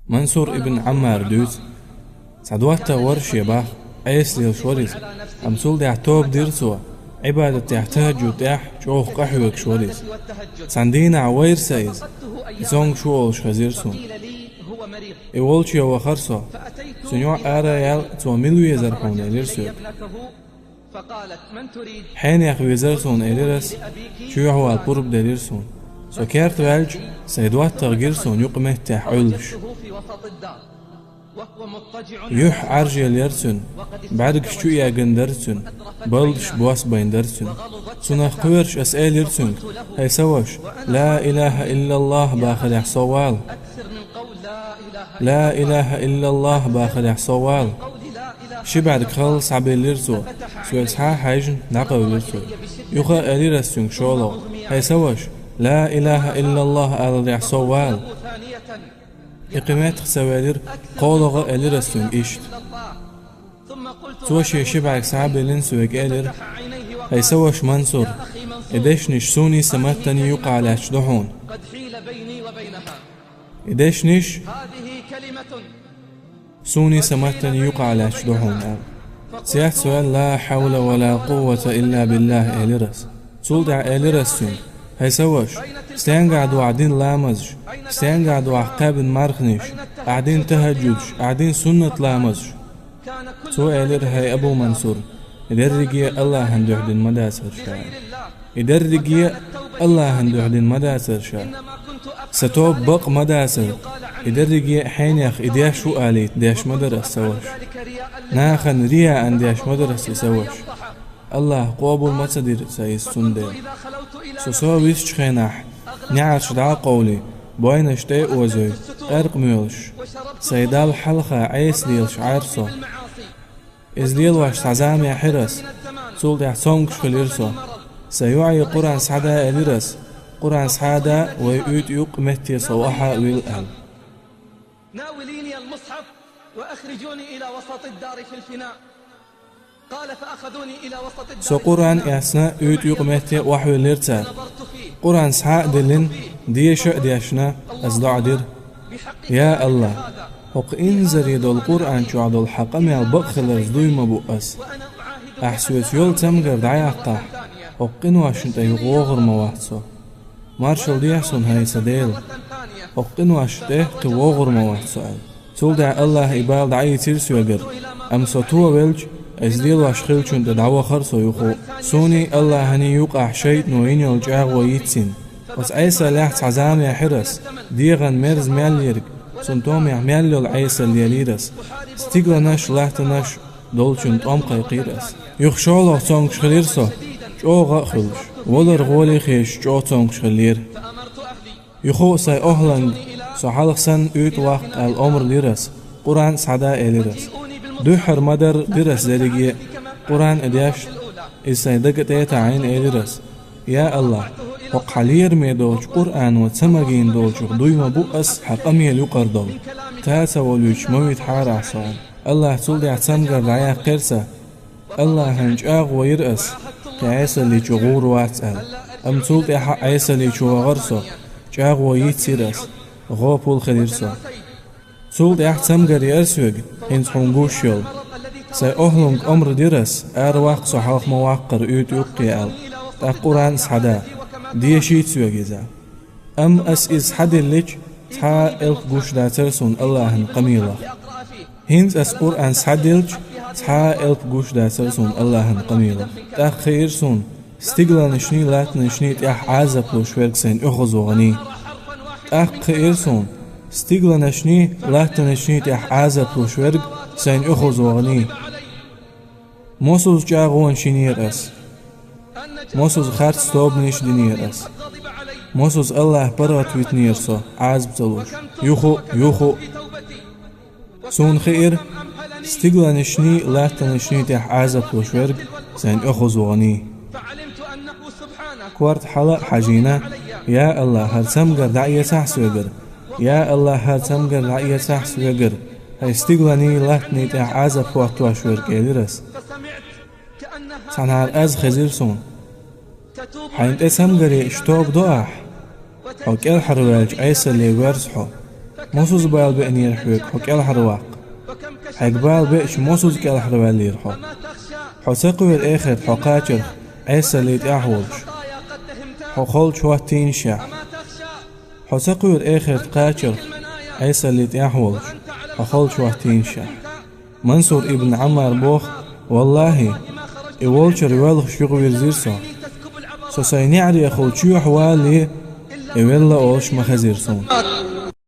منصور ابن عمار دوز سعدوات ورشي باخ عيس ليل شوريز أمسول دع توب ديرسوا عبادة تحتاج وتاح شوخ قحوك شوريز ساندينا عوير سايز زونغ شوالش خزيرسون إيولشي وخرصة سنوع آريال تو ملوية زرحون إليرسوك حين يخوي زرسون إليرس شو يحوى القرب دليرسون سكرت والج سيدوات تغيرسون يقمه تاح علش يح عرجي اليرسون بعدك شو يا جندرسون بلش بواس بيندرسون سنخ قويرش أسئل يرسون هاي سوش لا إله إلا الله باخد صوال لا إله إلا الله باخد صوال شي بعدك خلص عبيل ليرسو سوال سحا حاجن نقو ليرسو يخا أليرسون شولو هاي سوش لا إله إلا الله ألرع صوال إقامات سوالير قولغ أليرسون إيشت سوشي شبعك سعب لنسوك ألير هاي سوش منصور إديش نش سوني سمتني يقع على شدحون إديش نش سوني سمتني يقع على شدحون سيحت سؤال لا حول ولا قوة إلا بالله أليرس سولدع أليرسون هاي سوش ستان قاعدوا قاعدين لامزج ستان قاعدوا عقاب مارخنيش قاعدين تهجدش قاعدين سنة لامزج سؤال هاي أبو منصور إدرجي الله هندوح دين مداسر شاء إدرجي الله هندوح دين مداسر شاء ستوب بق مداسر إدرجي حينيخ إدياش شو آليت دياش مدرس سوش ناخن ريا أن دياش مدرس سوش الله قوابل متصدر سايس سندل سوسو ويش خيناح نعرش دع قولي بوين اشتاي اوزوي ارق ميولش سيدال حلقة عيس ليلش عارسو ازليل واش تعزام يا حرس سول دع سونكش خليرسو سيوعي قرآن سعدا اليرس قرآن سعدا ويؤيد يوق مهتي صواحا ويلأل ناوليني المصحف وأخرجوني إلى وسط الدار في الفناء قال فأخذوني إلى وسط الدار سو قرآن إحسنا يؤيد يوق مهتي وحوي ليرتال قرآن سعا دلن ديش ديشنا أزدعدر يا الله حق إنزر يدو القرآن شعد الحقم البقخل رزدوي مبؤس أحسويت يول تمغر دعي أقطع حق إنواشنت يغوغر مواحسو مارشال ديحسون هاي سديل حق إنواشنت يغوغر مواحسو تول دع الله إبال دعي تيرسو يقر أمسو تو ويلج أزديل واشخيلشون تدعوى خرصو يخو سوني الله هني يوقع شيء نوين يلجاغ ويتسين وس عيسى لاحت عزام يا حرس ديغن مرز مال يرق سنتوم يعمل العيسى اليليرس ستيغلا نش لاحت نش دولشون توم قيقيرس يخشولو تونغش خليرسو جوغا خلش ولر غولي خيش جو تونغش خلير يخو ساي أهلنج سو حلق سن اوت وقت الأمر ليرس قرآن سعدا إليرس دوحر مدر درس زرقية قرآن إدياش إساي دقت عين إليرس يا الله وقحلير ميدوش قرآن وتسمجين دوش دوي مبؤس حقمي اليقردو تاسا ولوش مويت حار عصان الله تولي عتسمجر دعيا قرسة الله هنج آغ ويرأس كعيسى اللي جغور واتسأل أم تولي حق عيسى اللي جوغرسو جاغ ويتسيرس غوبول خليرسو تولي عتسمجر يرسوغ هنز حنقوش يول سي أهلنك أمر ديرس أرواق صحاق مواقر يوت يقيال تا قرآن سحدا ديشيت سوغيزا أم أس إز حد الليج تا إلق قوش دا ترسون الله قميلة هنز أس قرآن سحدلج تا إلق قوش دا ترسون الله قميلة تا خيرسون ستيغلا نشني لات نشني تيح عازب لوش ورقسين أخذو غني تا خيرسون ستيغلا نشني لات نشني تيح عازب لوش ورق سين أخذو غني موسوس جاغوان شينير أس موسوس خارج ستوب نيش دينير أس موسوس الله برات ويتنيرسو عازب زلوش يوخو سون خير ستيغلا نشني لات نشني تيح عازب لوش ورق سين أخذو غني كوارت حلا حجينا يا الله هل سمجر دعية سحس وقر يا الله هل سمجر دعية سحس وقر هاي ستيغلاني لاتني تاع عازب وقت واشور كيدرس سنهار از خزيرسون حين تسمجري اشتوب ضاح او كال حروالج عيسى اللي ورسحو موسوز بال بأنير حوك حك الحرواق حقبال بيش موسوز كالحروالير حو حسقوا الآخر حقاتر عيسى ليت أحولش حقول شواتين شاح حسقوا الآخر قاتر عيسى ليت أحولش حقول شواتين شاح منصور ابن عمار بوخ والله إولشر والخ شغوير زيرسو سو سينعري أخول شو حوالي إولا أولش مخزيرسون